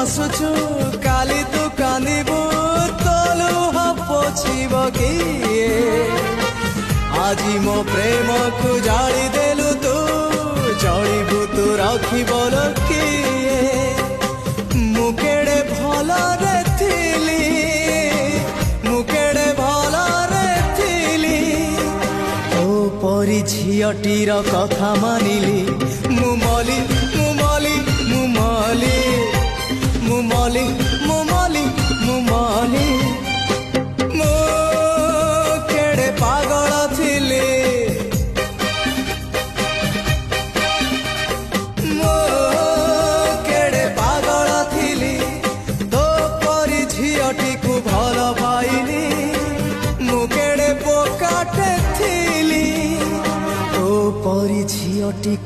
हसुचु काली तू कांदिबु तलु पोछिब किए आजी मो प्रेम को जाली देलु तू चलिबु तू रखिबल किए मु केड़े भला रे थिली मु केड़े भला रे थिली ओ परी झियटीर कथा मानिली मु मली मु मली मु मली मु मली मु मली मु मली मु केड़े पागल थिली मु केड़े पागल थिली तो परी झियटी को भल पाइली मु केड़े बोकाटे थिली तो परी झियटी